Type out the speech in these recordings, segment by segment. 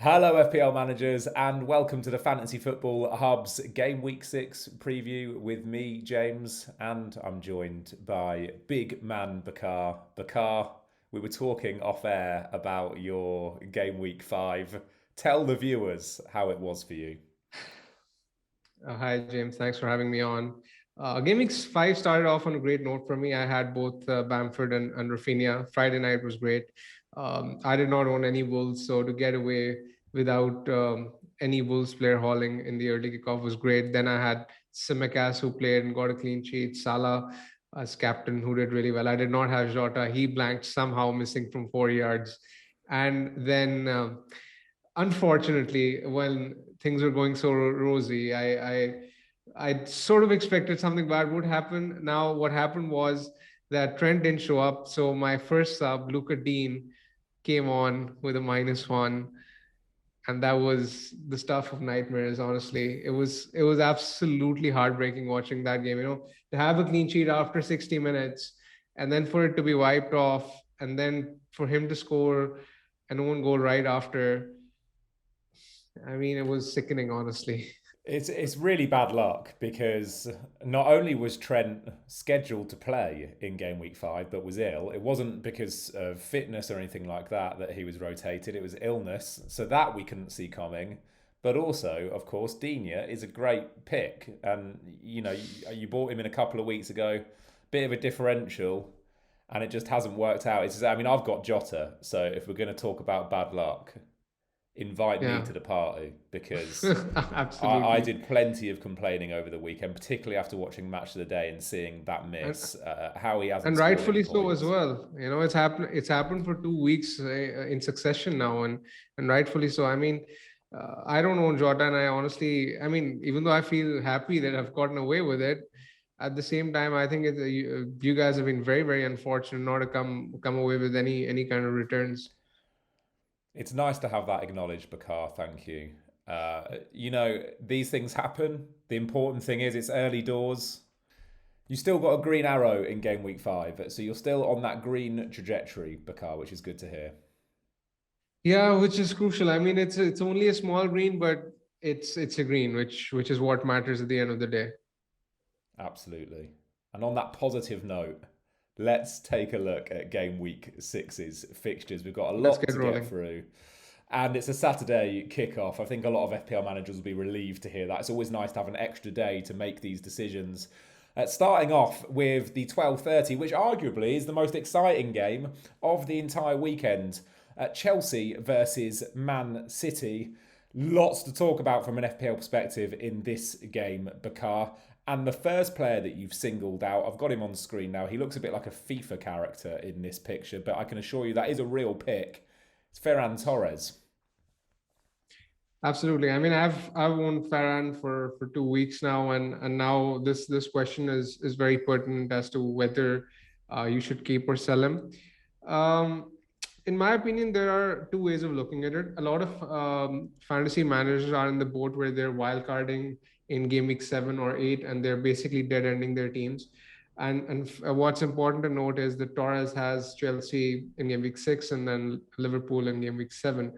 Hello, FPL managers, and welcome to the Fantasy Football Hub's Game Week 6 preview with me, James, and I'm joined by big man Bakar. Bakar, we were talking off air about your Game Week 5. Tell the viewers how it was for you. Hi, James. Thanks for having me on. Game Week 5 started off on a great note for me. I had both Bamford and Rafinha. Friday night was great. I did not own any Wolves, so to get away without any Wolves player hauling in the early kickoff was great. Then I had Simicast, who played and got a clean sheet. Salah as captain, who did really well. I did not have Jota. He blanked somehow, missing from 4 yards. And then unfortunately, when things were going so rosy, I sort of expected something bad would happen. Now, what happened was that Trent didn't show up, so my first sub, Luca Dean, came on with a -1, and that was the stuff of nightmares. Honestly, it was absolutely heartbreaking watching that game. To have a clean sheet after 60 minutes, and then for it to be wiped off, and then for him to score an own goal right after. I mean, it was sickening, honestly. It's really bad luck because not only was Trent scheduled to play in game week 5 but was ill. It wasn't because of fitness or anything like that he was rotated. It was illness, so that we couldn't see coming. But also, of course, Digne is a great pick, and you bought him in a couple of weeks ago, bit of a differential, and it just hasn't worked out. I've got Jota, so if we're going to talk about bad luck, invite me Yeah, to the party because I absolutely. did plenty of complaining over the weekend, particularly after watching Match of the Day and seeing that And miss. How he hasn't and scored any rightfully so as points. well. It's happened for 2 weeks in succession now, and rightfully so. I mean, I don't own Jota, and I honestly, I mean, even though I feel happy that I've gotten away with it, at the same time, I think you guys have been very, very unfortunate not to come away with any kind of returns. It's nice to have that acknowledged, Bakar. Thank you. These things happen. The important thing is it's early doors. You still got a green arrow in game week 5, so you're still on that green trajectory, Bakar, which is good to hear. Yeah, which is crucial. I mean, it's only a small green, but it's a green, which is what matters at the end of the day. Absolutely. And on that positive note, let's take a look at game week 6's fixtures. We've got a Let's lot get to get rolling. through. And it's a Saturday kickoff. I think a lot of FPL managers will be relieved to hear that. It's always nice to have an extra day to make these decisions. Starting off with the 12:30, which arguably is the most exciting game of the entire weekend. Chelsea versus Man City. Lots to talk about from an FPL perspective in this game, Bakar. And the first player that you've singled out, I've got him on screen now. He looks a bit like a FIFA character in this picture, but I can assure you that is a real pick. It's Ferran Torres. Absolutely. I mean, I've owned Farhan for 2 weeks now, and now this question is very pertinent as to whether you should keep or sell him. Um, in my opinion, there are two ways of looking at it. A lot of fantasy managers are in the boat where they're wildcarding in game week 7 or 8, and they're basically dead ending their teams. And what's important to note is that Torres has Chelsea in game week 6 and then Liverpool in game week 7.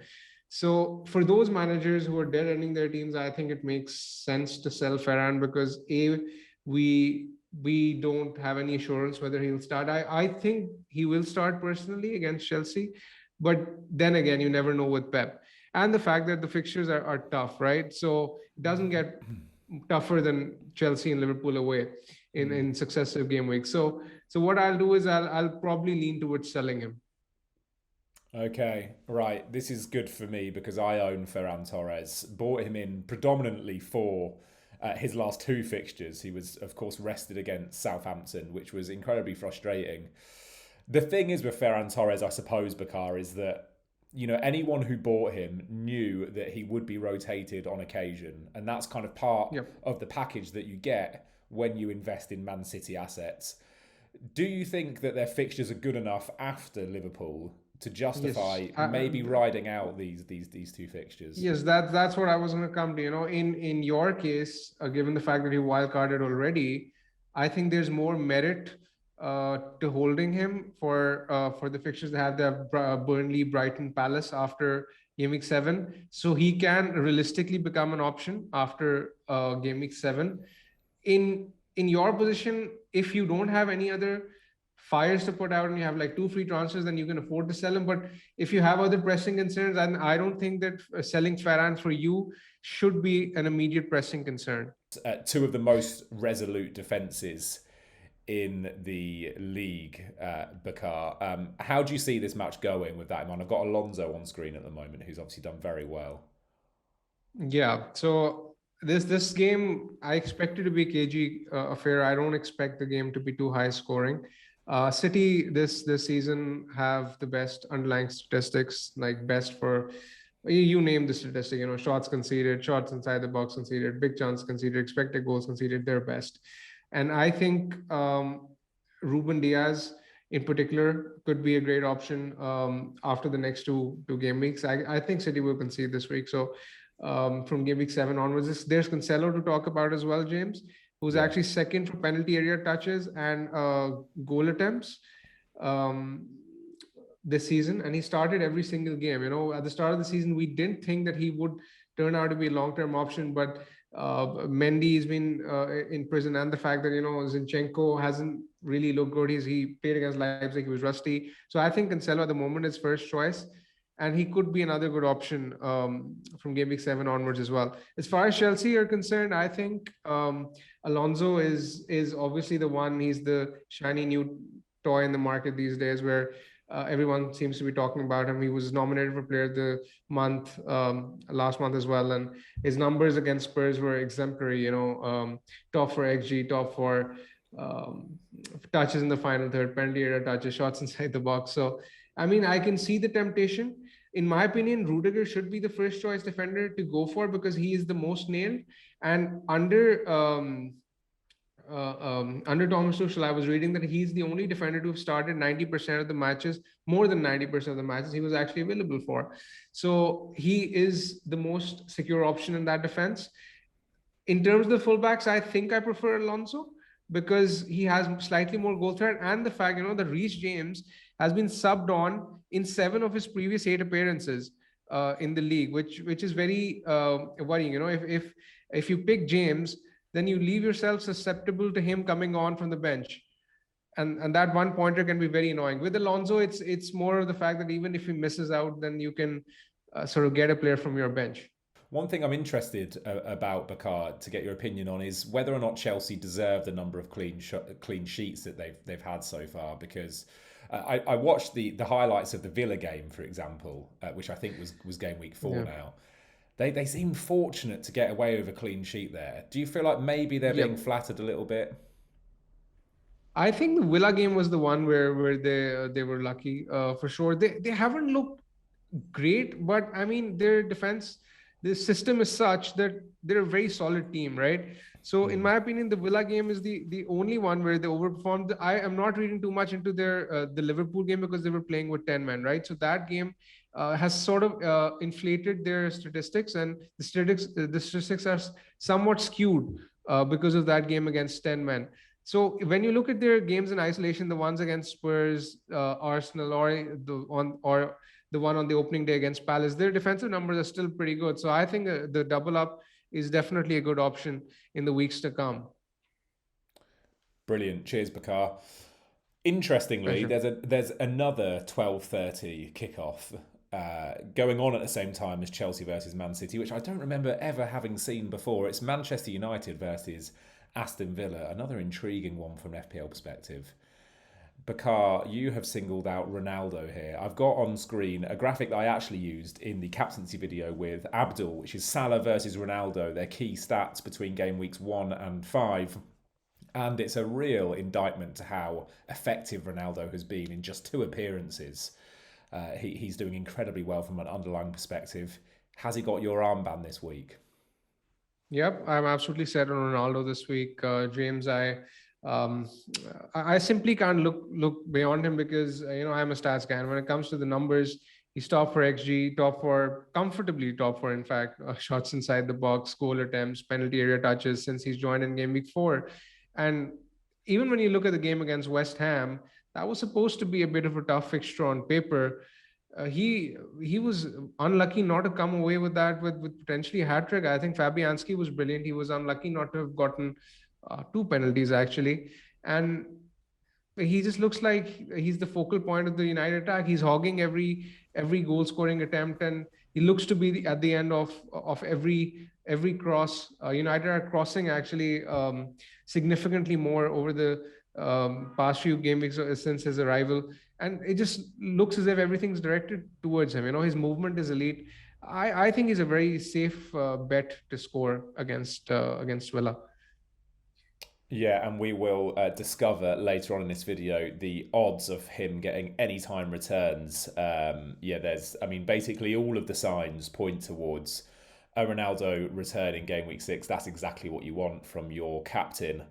So for those managers who are dead ending their teams, I think it makes sense to sell Ferran because we we don't have any assurance whether he'll start. I think he will start personally against Chelsea, but then again, you never know with Pep. And the fact that the fixtures are tough, right? So it doesn't get tougher than Chelsea and Liverpool away in successive game weeks. So what I'll do is I'll probably lean towards selling him. Okay, right. This is good for me because I own Ferran Torres. Bought him in predominantly for his last two fixtures. He was, of course, rested against Southampton, which was incredibly frustrating. The thing is with Ferran Torres, I suppose, Bakar, is that anyone who bought him knew that he would be rotated on occasion, and that's kind of part Yep. of the package that you get when you invest in Man City assets. Do you think that their fixtures are good enough after Liverpool to Yes. justify maybe riding out these two fixtures? Yes, that's what I was going to come to. In your case, given the fact that you wildcarded already, I think there's more merit to holding him for the fixtures. They have the Burnley, Brighton, Palace after game week 7. So he can realistically become an option after game week 7. In your position, if you don't have any other fires to put out and you have like 2 free transfers, then you can afford to sell him. But if you have other pressing concerns, and I don't think that selling Farhan for you should be an immediate pressing concern. Two of the most resolute defences in the league, Bakar. How do you see this match going with that in mind? I've got Alonso on screen at the moment, who's obviously done very well. Yeah. So this game, I expect it to be a KG affair. I don't expect the game to be too high scoring. City this season have the best underlying statistics, like best for you name the statistic. Shots conceded, shots inside the box conceded, big chance conceded, expected goals conceded. They're best, and I think Ruben Diaz in particular could be a great option after the next two game weeks. I think City will concede this week. So from game week 7 onwards, there's Cancelo to talk about as well, James, who's actually second for penalty area touches and goal attempts this season. And he started every single game. At the start of the season, we didn't think that he would turn out to be a long-term option, but Mendy has been in prison, and the fact that Zinchenko hasn't really looked good. He played against Leipzig, he was rusty. So I think Cancelo at the moment is first choice, and he could be another good option from game week 7 onwards as well. As far as Chelsea are concerned, I think Alonso is obviously the one. He's the shiny new toy in the market these days, where everyone seems to be talking about him. He was nominated for Player of the Month last month as well, and his numbers against Spurs were exemplary. Top for XG, top for touches in the final third, penalty area touches, shots inside the box. So, I mean, I can see the temptation. In my opinion, Rudiger should be the first choice defender to go for, because he is the most nailed. And under Thomas Tuchel, I was reading that he's the only defender to have started 90% of the matches, more than 90% of the matches he was actually available for. So he is the most secure option in that defense. In terms of the fullbacks, I think I prefer Alonso, because he has slightly more goal threat, and the fact, that Reece James has been subbed on in 7 of his previous 8 appearances in the league, which is very worrying. If you pick James, then you leave yourself susceptible to him coming on from the bench. And that one pointer can be very annoying. With Alonso, it's more of the fact that even if he misses out, then you can sort of get a player from your bench. One thing I'm interested about, Bakar, to get your opinion on, is whether or not Chelsea deserve the number of clean sheets that they've had so far. Because I watched the highlights of the Villa game, for example, which I think was game week 4 now. They seem fortunate to get away with a clean sheet there. Do you feel like maybe they're being flattered a little bit? I think the Villa game was the one where they were lucky for sure. They haven't looked great, but I mean, their defense, the system is such that they're a very solid team, right? So in my opinion, the Villa game is the only one where they overperformed. I am not reading too much into their the Liverpool game, because they were playing with 10 men, right? So that game has sort of inflated their statistics, and the statistics are somewhat skewed because of that game against 10 men. So when you look at their games in isolation, the ones against Spurs, Arsenal, or the one on the opening day against Palace, their defensive numbers are still pretty good. So I think the double up is definitely a good option in the weeks to come. Brilliant. Cheers, Bakar. Interestingly, there's another 12:30 kickoff going on at the same time as Chelsea versus Man City, which I don't remember ever having seen before. It's Manchester United versus Aston Villa, another intriguing one from an FPL perspective. Bakar, you have singled out Ronaldo here. I've got on screen a graphic that I actually used in the captaincy video with Abdul, which is Salah versus Ronaldo, their key stats between game weeks 1 and 5. And it's a real indictment to how effective Ronaldo has been in just 2 appearances. He's doing incredibly well from an underlying perspective. Has he got your armband this week? Yep, I'm absolutely set on Ronaldo this week, James. I simply can't look beyond him, because I'm a stats guy, and when it comes to the numbers, he's top for XG, comfortably top for, in fact, shots inside the box, goal attempts, penalty area touches since he's joined in game week 4. And even when you look at the game against West Ham, that was supposed to be a bit of a tough fixture on paper. he was unlucky not to come away with that with potentially a hat trick. I think Fabianski was brilliant. He was unlucky not to have gotten two penalties actually, and he just looks like he's the focal point of the United attack. He's hogging every goal scoring attempt, and he looks to be at the end of every cross. United are crossing actually significantly more over the past few game weeks since his arrival, and it just looks as if everything's directed towards him. His movement is elite. I think he's a very safe bet to score against Villa. Yeah, and we will discover later on in this video the odds of him getting any time returns. I mean, basically all of the signs point towards a Ronaldo return in game week 6. That's exactly what you want from your captain.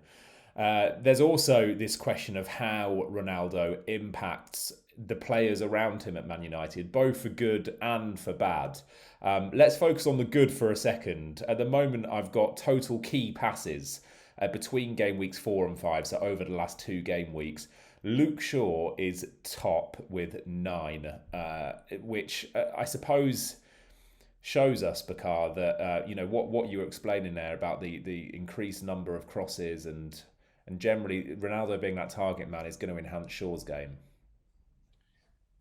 There's also this question of how Ronaldo impacts the players around him at Man United, both for good and for bad. Let's focus on the good for a second. At the moment, I've got total key passes between game weeks 4 and 5, so over the last 2 game weeks. Luke Shaw is top with 9, which I suppose shows us, Bakar, that what you were explaining there about the increased number of crosses and generally Ronaldo being that target man is going to enhance Shaw's game.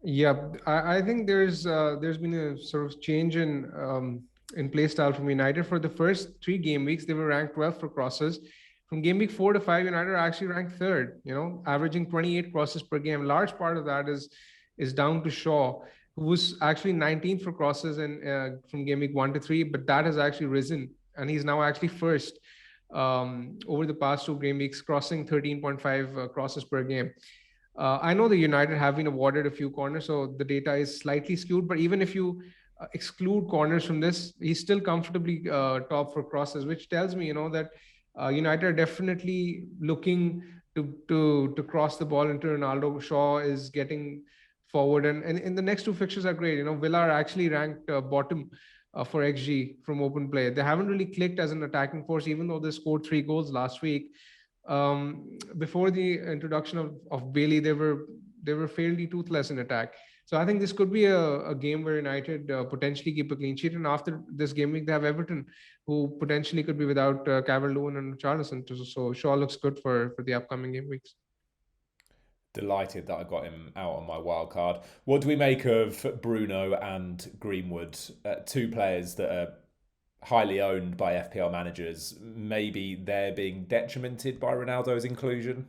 Yeah, I think there's been a sort of change in play style from United. For the first 3 game weeks, they were ranked 12th for crosses. From game week 4 to 5, United are actually ranked 3rd. Averaging 28 crosses per game. Large part of that is down to Shaw, who was actually 19th for crosses and from game week 1 to 3, but that has actually risen, and he's now actually first over the past 2 game weeks, crossing 13.5 crosses per game. I know the United have been awarded a few corners, so the data is slightly skewed. But even if you exclude corners from this, he's still comfortably top for crosses, which tells me, that United are definitely looking to cross the ball into Ronaldo. Shaw is getting forward, and the next 2 fixtures are great. Villa are actually ranked bottom for XG from open play. They haven't really clicked as an attacking force, even though they scored 3 goals last week. Before the introduction of Bailey, they were fairly toothless in attack. So I think this could be a game where United potentially keep a clean sheet. And after this game week, they have Everton, who potentially could be without Calvert-Lewin and Charlison. So Shaw looks good for the upcoming game weeks. Delighted that I got him out on my wild card. What do we make of Bruno and Greenwood, 2 players that are highly owned by FPL managers? Maybe they're being detrimented by Ronaldo's inclusion?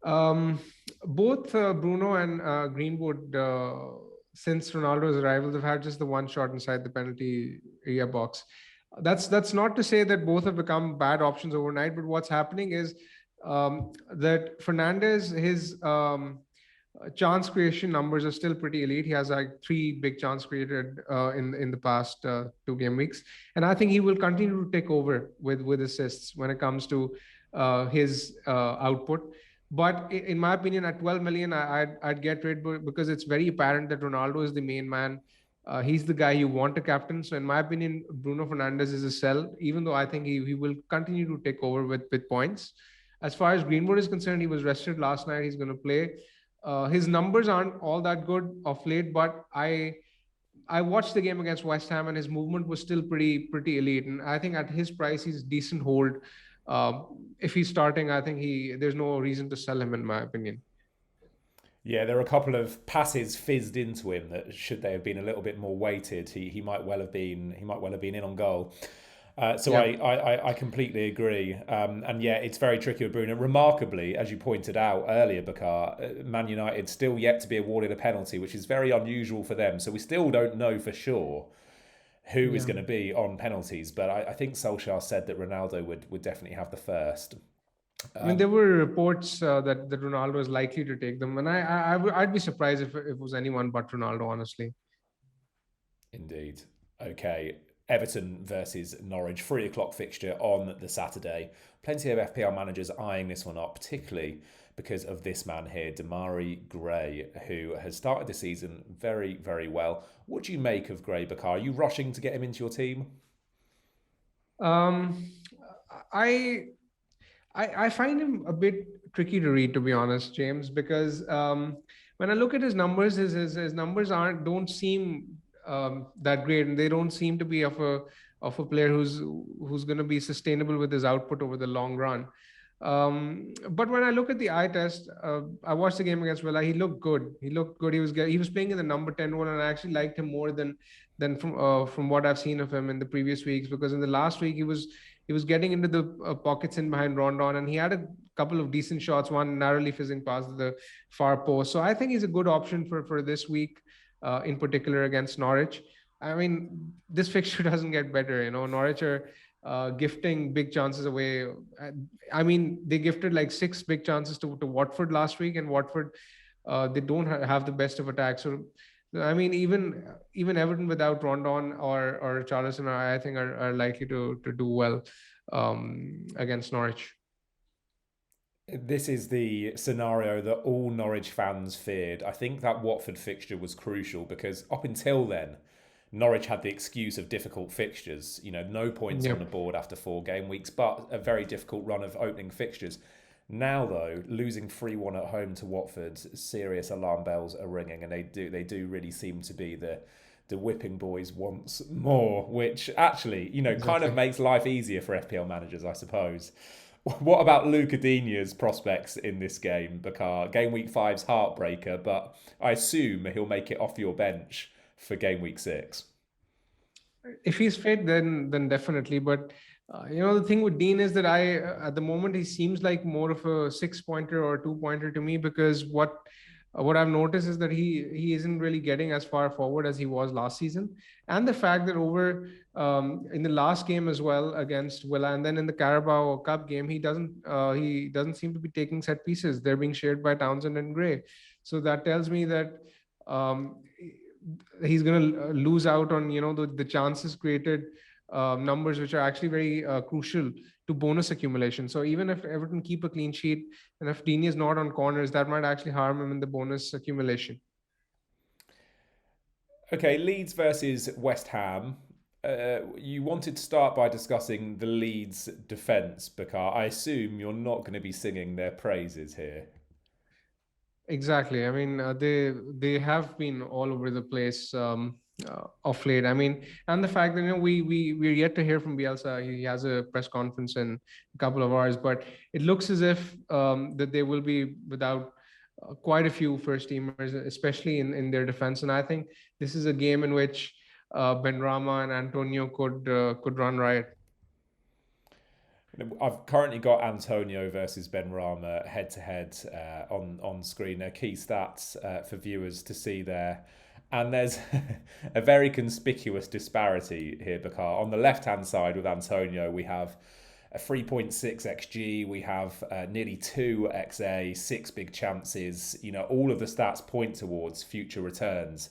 Both Bruno and Greenwood, since Ronaldo's arrival, they've had just the one shot inside the penalty area box. That's not to say that both have become bad options overnight, but what's happening is that Fernandez, his chance creation numbers are still pretty elite. He has like 3 big chance created in the past 2 game weeks, and I think he will continue to take over with assists when it comes to his output. But in my opinion, at 12 million, I'd get rid because it's very apparent that Ronaldo is the main man. He's the guy you want to captain. So in my opinion, Bruno Fernandes is a sell, even though I think he will continue to take over with points. As far as Greenwood is concerned, he was rested last night. He's going to play. His numbers aren't all that good of late, but I watched the game against West Ham, and his movement was still pretty elite. And I think at his price, he's decent hold. If he's starting, I think there's no reason to sell him, in my opinion. Yeah, there are a couple of passes fizzed into him that, should they have been a little bit more weighted, he might well have been in on goal. So yeah. I completely agree. And yeah, it's very tricky with Bruno. Remarkably, as you pointed out earlier, Bakar, Man United still yet to be awarded a penalty, which is very unusual for them. So we still don't know for sure who is going to be on penalties. But I think Solskjaer said that Ronaldo would definitely have the first. I mean, there were reports that Ronaldo is likely to take them, and I'd be surprised if it was anyone but Ronaldo, honestly. Indeed. Okay. Everton versus Norwich, 3 o'clock fixture on the Saturday. Plenty of FPL managers eyeing this one up, particularly because of this man here, Demarai Gray, who has started the season very, very well. What do you make of Gray, Bakar? Are you rushing to get him into your team? I find him a bit tricky to read, to be honest, James, because when I look at his numbers, his numbers aren't don't seem that great, and they don't seem to be of a player who's going to be sustainable with his output over the long run. But when I look at the eye test, I watched the game against Villa. He looked good. He looked good. He was playing in the number 10 role, and I actually liked him more than from what I've seen of him in the previous weeks. Because in the last week he was getting into the pockets in behind Rondon, and he had a couple of decent shots, one narrowly fizzing past the far post. So I think he's a good option for this week, in particular against Norwich. I mean, this fixture doesn't get better. Norwich are gifting big chances away. I mean, they gifted like 6 big chances to Watford last week, and Watford, they don't have the best of attacks. So I mean, even Everton without Rondon or Charleston, I think are likely to do well against Norwich. This is the scenario that all Norwich fans feared. I think that Watford fixture was crucial because up until then, Norwich had the excuse of difficult fixtures. No points on the Yep. board after 4 game weeks, but a very difficult run of opening fixtures. Now, though, losing 3-1 at home to Watford, serious alarm bells are ringing, and they do really seem to be the whipping boys once more, which actually, kind of Exactly. makes life easier for FPL managers, I suppose. What about Luca Digne's prospects in this game, Bakar? Game week five's heartbreaker, but I assume he'll make it off your bench for game week 6. If he's fit, then definitely. But the thing with Dean is that at the moment he seems like more of a 6 pointer or 2 pointer to me, because what I've noticed is that he isn't really getting as far forward as he was last season, and the fact that over in the last game as well against Villa, and then in the Carabao Cup game, he doesn't seem to be taking set pieces. They're being shared by Townsend and Gray, so that tells me that um, he's going to lose out on the chances created numbers, which are actually very crucial to bonus accumulation. So even if Everton keep a clean sheet, and if Dini is not on corners, that might actually harm him in the bonus accumulation. Okay, Leeds versus West Ham. You wanted to start by discussing the Leeds defence, Bakar. I assume you're not going to be singing their praises here. Exactly. I mean, they have been all over the place of late. I mean, and the fact that we're yet to hear from Bielsa. He has a press conference in a couple of hours, but it looks as if that they will be without quite a few first teamers, especially in their defense. And I think this is a game in which Ben Rama and Antonio could run riot. I've currently got Antonio versus Ben Rama head to head on screen. They're key stats for viewers to see there. And there's a very conspicuous disparity here, Bakar. On the left hand side with Antonio, we have a 3.6 xG, we have nearly 2 XA, 6 big chances. All of the stats point towards future returns.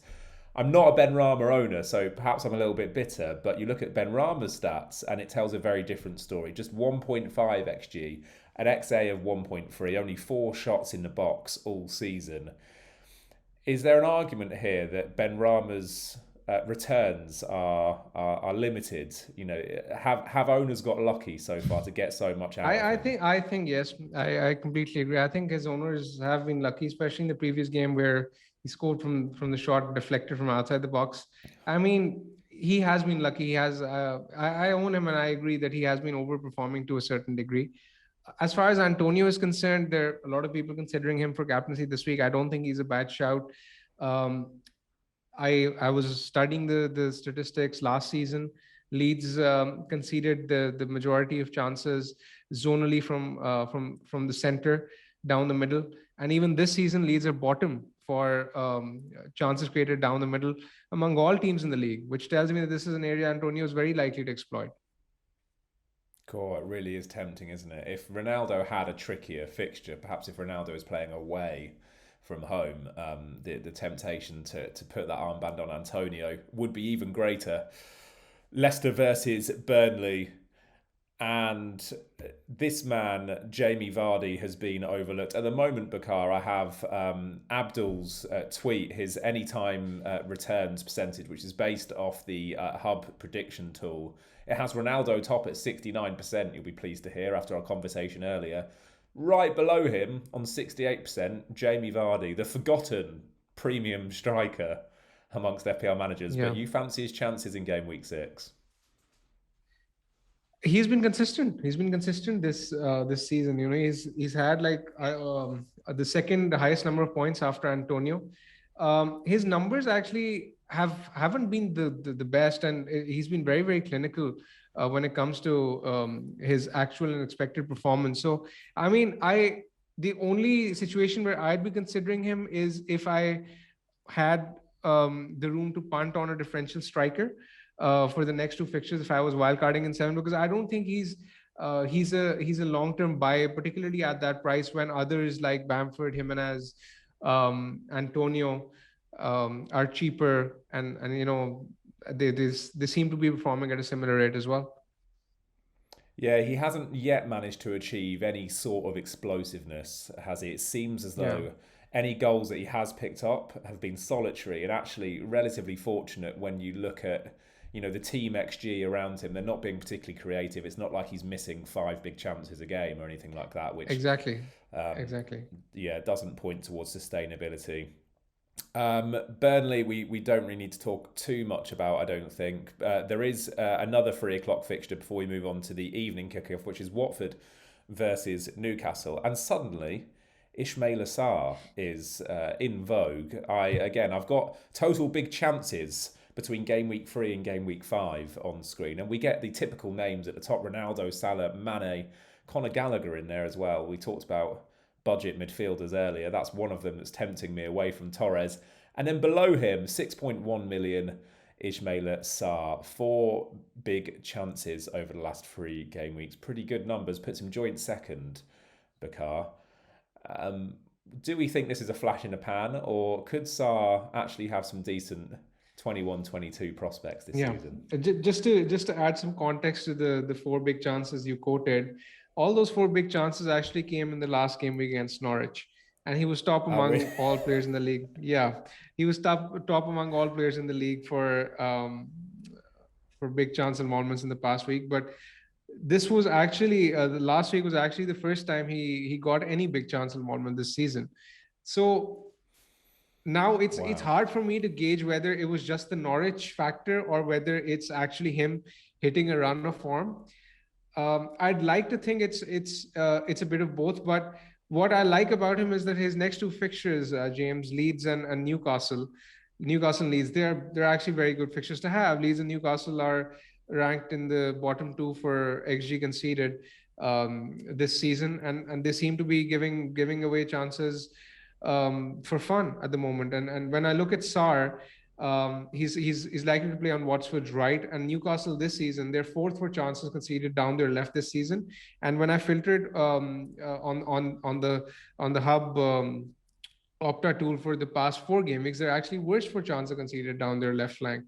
I'm not a Ben Rama owner, so perhaps I'm a little bit bitter, but you look at Ben Rama's stats and it tells a very different story. Just 1.5 xG, an XA of 1.3, only 4 shots in the box all season. Is there an argument here that Ben Rama's returns are limited? Have owners got lucky so far to get so much out of him? I think yes, I completely agree. I think his owners have been lucky, especially in the previous game where he scored from the shot deflected from outside the box. I mean, he has been lucky. He has. I own him, and I agree that he has been overperforming to a certain degree. As far as Antonio is concerned, there are a lot of people considering him for captaincy this week. I don't think he's a bad shout. Um, I was studying the statistics last season. Leeds conceded the majority of chances zonally from the center down the middle, and even this season, Leeds are bottom for chances created down the middle among all teams in the league, which tells me that this is an area Antonio is very likely to exploit. Cool, it really is tempting, isn't it? If Ronaldo had a trickier fixture, perhaps if Ronaldo is playing away from home, the temptation to put that armband on Antonio would be even greater. Leicester versus Burnley. And this man, Jamie Vardy, has been overlooked. At the moment, Bakar, I have Abdul's tweet, his anytime returns percentage, which is based off the Hub prediction tool. It has Ronaldo top at 69%, you'll be pleased to hear after our conversation earlier. Right below him on 68%, Jamie Vardy, the forgotten premium striker amongst FPL managers. But Yeah. you fancy his chances in game week 6? He's been consistent. He's been consistent this season. He's had like the second highest number of points after Antonio. His numbers actually haven't been the best, and he's been very very clinical when it comes to his actual and expected performance. So I mean, I the only situation where I'd be considering him is if I had the room to punt on a differential striker for the next two fixtures if I was wildcarding in 7, because I don't think he's a long-term buy, particularly at that price when others like Bamford, Jimenez, Antonio are cheaper, and they seem to be performing at a similar rate as well. Yeah, he hasn't yet managed to achieve any sort of explosiveness, has he? It seems as Yeah, though any goals that he has picked up have been solitary and actually relatively fortunate when you look at, the team XG around him. They're not being particularly creative. It's not like he's missing 5 big chances a game or anything like that, which, exactly, um, exactly. yeah, doesn't point towards sustainability. Burnley, we don't really need to talk too much about, I don't think. There is another 3 o'clock fixture before we move on to the evening kickoff, which is Watford versus Newcastle. And suddenly, Ismail Assar is in vogue. I've got total big chances between game week 3 and game week 5 on screen. And we get the typical names at the top: Ronaldo, Salah, Mane, Conor Gallagher in there as well. We talked about budget midfielders earlier. That's one of them that's tempting me away from Torres. And then below him, 6.1 million, Ismail Sarr. 4 big chances over the last 3 game weeks. Pretty good numbers. Puts him joint second, Bakar. Do we think this is a flash in the pan, or could Sarr actually have some decent 21-22 prospects this Yeah, season? Just to add some context to the 4 big chances you quoted, all those 4 big chances actually came in the last game week against Norwich, and he was top Oh, really? among all players in the league. Yeah, he was top among all players in the league for big chance involvements in the past week. But this was actually the last week was actually the first time he got any big chance involvement this season. So now it's Wow. hard for me to gauge whether it was just the Norwich factor or whether it's actually him hitting a run of form. I'd like to think it's a bit of both, but what I like about him is that his next two fixtures, James, Leeds and Newcastle and Leeds, they're actually very good fixtures to have. Leeds and Newcastle are ranked in the bottom 2 for XG conceded this season, and they seem to be giving away chances for fun at the moment. And when I look at Sarr, he's likely to play on Watford's right, and Newcastle this season they're fourth for chances conceded down their left this season. And when I filtered on the hub Opta tool for the past 4 game weeks, they're actually worse for chances conceded down their left flank.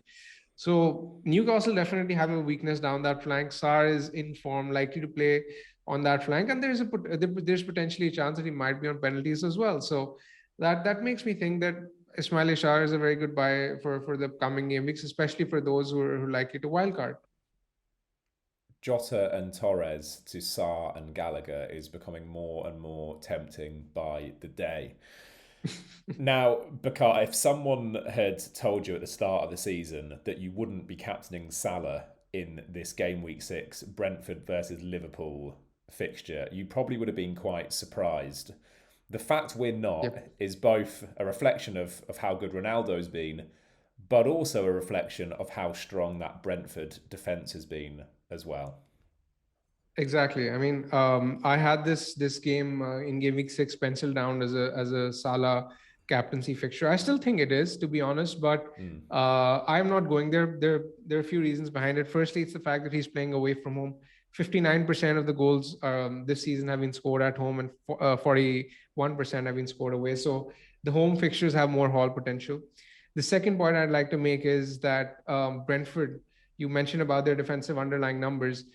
So Newcastle definitely have a weakness down that flank. Sarr is in form, likely to play on that flank, and there's potentially a chance that he might be on penalties as well. So that makes me think that Ismail Ishar is a very good buy for the coming game weeks, especially for those who are likely to wildcard. Jota and Torres to Sarr and Gallagher is becoming more and more tempting by the day. Now, Bakar, if someone had told you at the start of the season that you wouldn't be captaining Salah in this game week 6 Brentford versus Liverpool fixture, you probably would have been quite surprised. The fact we're not Yep. is both a reflection of how good Ronaldo's been, but also a reflection of how strong that Brentford defence has been as well. Exactly. I mean, I had this game in game week 6 penciled down as a Salah captaincy fixture. I still think it is, to be honest, but Mm. I'm not going there. There are a few reasons behind it. Firstly, it's the fact that he's playing away from home. 59% of the goals this season have been scored at home, and 41% have been scored away. So the home fixtures have more haul potential. The second point I'd like to make is that Brentford, you mentioned about their defensive underlying numbers.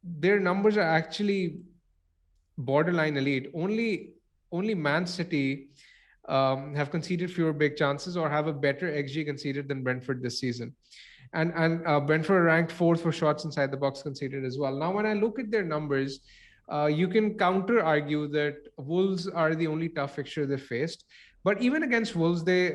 Their numbers are actually borderline elite. Only Man City have conceded fewer big chances or have a better XG conceded than Brentford this season. And Brentford ranked fourth for shots inside the box conceded as well. Now, when I look at their numbers, You can counter argue that Wolves are the only tough fixture they faced, but even against Wolves, they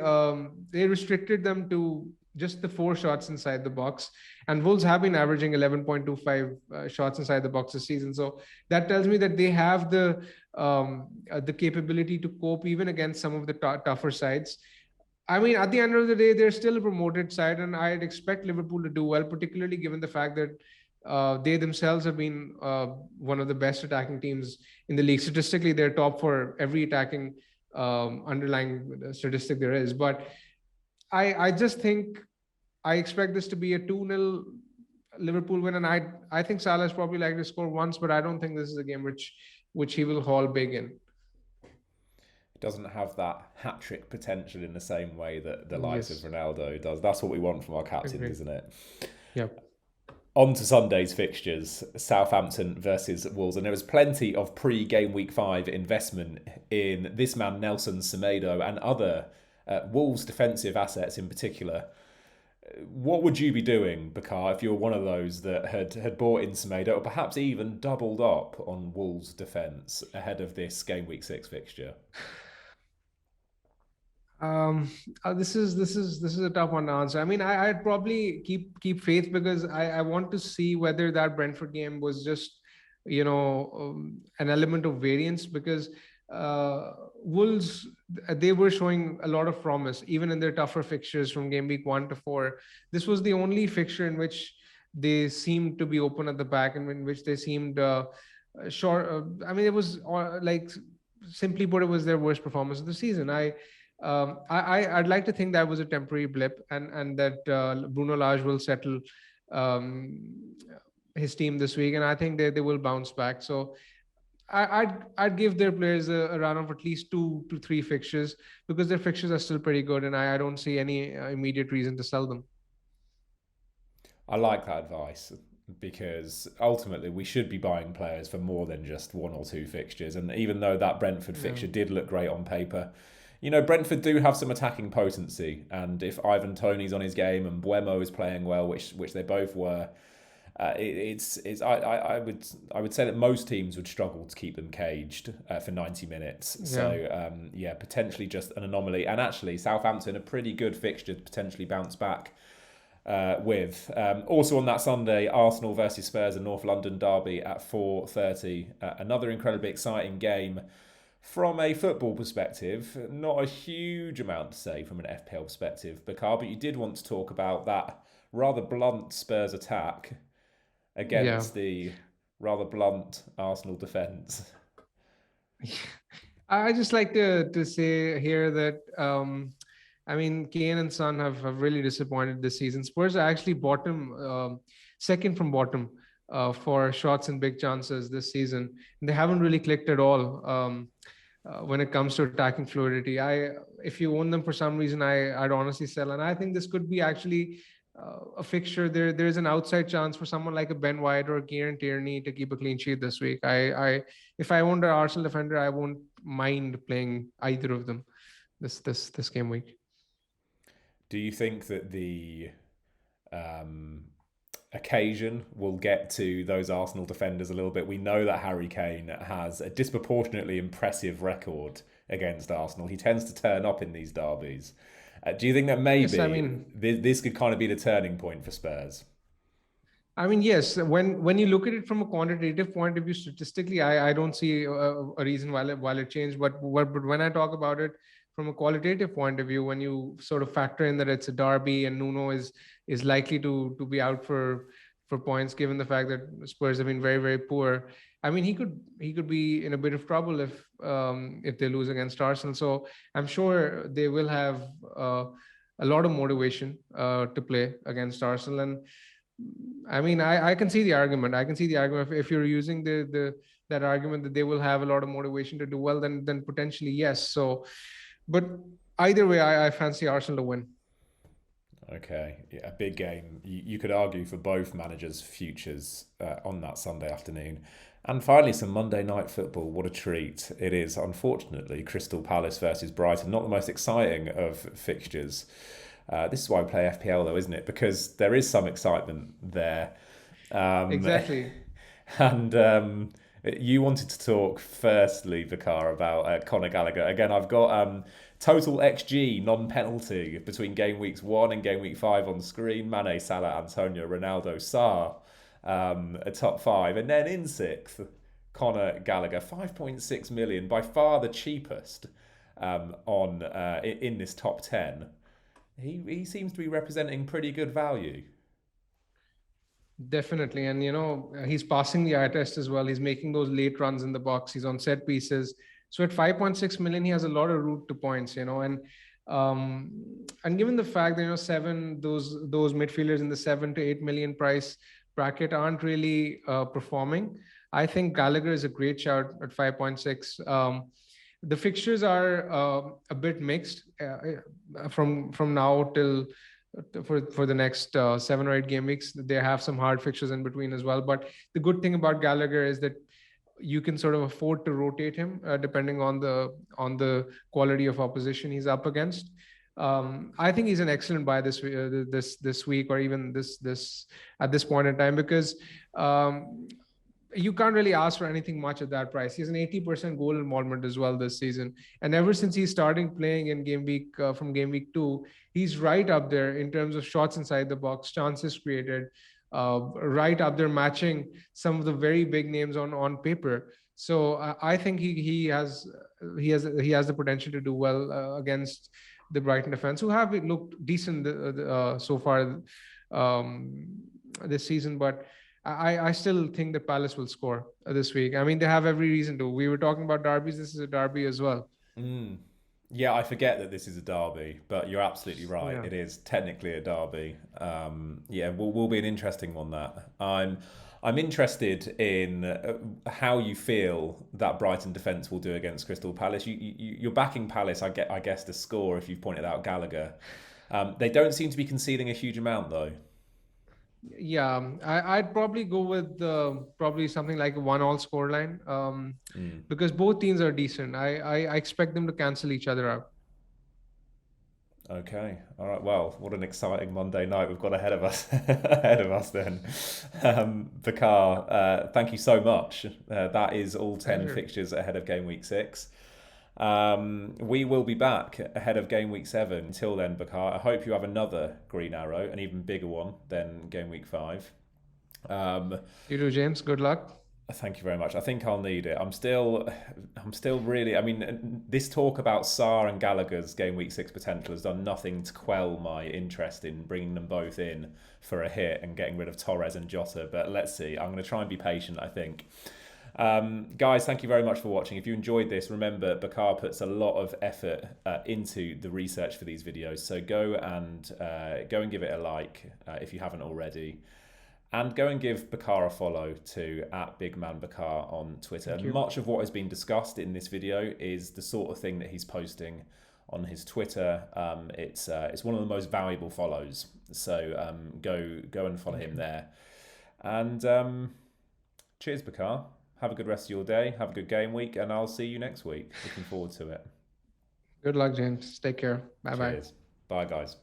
restricted them to just the 4 shots inside the box, and Wolves have been averaging 11.25 shots inside the box this season. So that tells me that they have the capability to cope even against some of the tougher sides. I mean, at the end of the day, they're still a promoted side, and I'd expect Liverpool to do well, particularly given the fact that they themselves have been one of the best attacking teams in the league. Statistically, they're top for every attacking underlying statistic there is. But I just think I expect this to be a 2-0 Liverpool win, and I think Salah is probably likely to score once, but I don't think this is a game which he will haul big in. Doesn't have that hat trick potential in the same way that the likes of Yes, Ronaldo does. That's what we want from our captain, agree. isn't it? Yep. On to Sunday's fixtures, Southampton versus Wolves, and there was plenty of pre-game week 5 investment in this man Nelson Semedo and other Wolves defensive assets in particular. What would you be doing, Bakar, if you were one of those that had bought in Semedo, or perhaps even doubled up on Wolves' defence ahead of this game week 6 fixture? Um, this is a tough one to answer. I mean, I'd probably keep faith because I want to see whether that Brentford game was just, an element of variance, because Wolves, they were showing a lot of promise even in their tougher fixtures from game week 1 to 4. This was the only fixture in which they seemed to be open at the back, and in which they seemed short. I mean, it was like, simply put, it was their worst performance of the season. I'd like to think that was a temporary blip, and that Bruno Lage will settle um, his team this week, and I think they will bounce back. So I'd give their players a run of at least 2 to 3 fixtures, because their fixtures are still pretty good, and I don't see any immediate reason to sell them. I like that advice because ultimately we should be buying players for more than just 1 or 2 fixtures. And even though that Brentford Yeah. fixture did look great on paper, Brentford do have some attacking potency. And if Ivan Toney's on his game and Buemo is playing well, which they both were, it's I would say that most teams would struggle to keep them caged for 90 minutes. Yeah. So yeah, potentially just an anomaly. And actually, Southampton a pretty good fixture to potentially bounce back with. Also on that Sunday, Arsenal versus Spurs, a North London derby at 4:30. Another incredibly exciting game. From a football perspective, not a huge amount to say from an FPL perspective, Bakar, but you did want to talk about that rather blunt Spurs attack Yeah. against the rather blunt Arsenal defence. I just like to say here that I mean, Kane and Son have really disappointed this season. Spurs are actually second from bottom for shots and big chances this season. And they haven't really clicked at all when it comes to attacking fluidity. If you own them for some reason, I'd honestly sell. And I think this could be actually a fixture. There's an outside chance for someone like a Ben White or a Kieran Tierney to keep a clean sheet this week. If I owned an Arsenal defender, I won't mind playing either of them this game week. Do you think that the occasion will get to those Arsenal defenders a little bit? We know that Harry Kane has a disproportionately impressive record against Arsenal. He tends to turn up in these derbies. Do you think that Yes, I maybe mean, this could kind of be the turning point for Spurs? yes. When you look at it from a quantitative point of view, statistically, I don't see a reason why it changed. But when I talk about it from a qualitative point of view, when you sort of factor in that it's a derby and Nuno is likely to be out for points, given the fact that Spurs have been very very poor. I mean, he could be in a bit of trouble if they lose against Arsenal. So I'm sure they will have a lot of motivation to play against Arsenal. And I mean, I can see the argument. I can see the argument if you're using the that argument that they will have a lot of motivation to do well, then potentially yes. So, but either way, I fancy Arsenal to win. Okay, yeah, a big game. You could argue for both managers' futures on that Sunday afternoon. And finally, some Monday night football. What a treat it is. Unfortunately, Crystal Palace versus Brighton, not the most exciting of fixtures. This is why we play FPL, though, isn't it? Because there is some excitement there. Um, Exactly. and You wanted to talk firstly, Bakar, about Conor Gallagher. Again, I've got total XG non-penalty between game weeks 1 and game week 5 on screen. Mane, Salah, Antonio, Ronaldo, Sarr, a top 5. And then in 6th, Conor Gallagher, 5.6 million, by far the cheapest on in this top 10. He seems to be representing pretty good value. Definitely. And, he's passing the eye test as well. He's making those late runs in the box. He's on set pieces. So at 5.6 million, he has a lot of route to points, and given the fact that, those midfielders in the 7 to 8 million price bracket aren't really performing, I think Gallagher is a great shout at 5.6. The fixtures are a bit mixed from now till for the next 7 or 8 game weeks. They have some hard fixtures in between as well. But the good thing about Gallagher is that you can sort of afford to rotate him depending on the quality of opposition he's up against. I think he's an excellent buy this week, or even this at this point in time, because you can't really ask for anything much at that price. He has an 80% goal involvement as well this season. And ever since he's starting playing in game week from game week 2, he's right up there in terms of shots inside the box, chances created, right up there matching some of the very big names on paper. So I think he has the potential to do well against the Brighton defense, who have looked decent so far this season. But I still think that Palace will score this week. I mean, they have every reason to. We were talking about derbies. This is a derby as well. Yeah, I forget that this is a derby, but you're absolutely right. Yeah. It is technically a derby. Yeah, will be an interesting one. That I'm interested in how you feel that Brighton defence will do against Crystal Palace. You're backing Palace, I guess, to score if you've pointed out Gallagher. They don't seem to be conceding a huge amount though. Yeah, I'd probably go with probably something like a 1-1 scoreline, because both teams are decent. I expect them to cancel each other out. Okay. All right. Well, what an exciting Monday night we've got ahead of us. Ahead of us then. Bakar, thank you so much. That is all 10 Pleasure. fixtures ahead of game week 6. We will be back ahead of game week 7. Until then, Bakar, I hope you have another green arrow, an even bigger one than game week 5. You too, James. Good luck. Thank you very much. I think I'll need it. I'm still really. I mean, this talk about Sarr and Gallagher's game week 6 potential has done nothing to quell my interest in bringing them both in for a hit and getting rid of Torres and Jota. But let's see. I'm going to try and be patient, I think. Guys, thank you very much for watching. If you enjoyed this, remember Bakar puts a lot of effort into the research for these videos. So go and give it a like if you haven't already. And go and give Bakar a follow to @BigManBakar on Twitter. Much of what has been discussed in this video is the sort of thing that he's posting on his Twitter. It's one of the most valuable follows. So go and follow him there. And cheers, Bakar. Have a good rest of your day. Have a good game week, and I'll see you next week. Looking forward to it. Good luck, James. Take care. Bye-bye. Cheers. Bye, guys.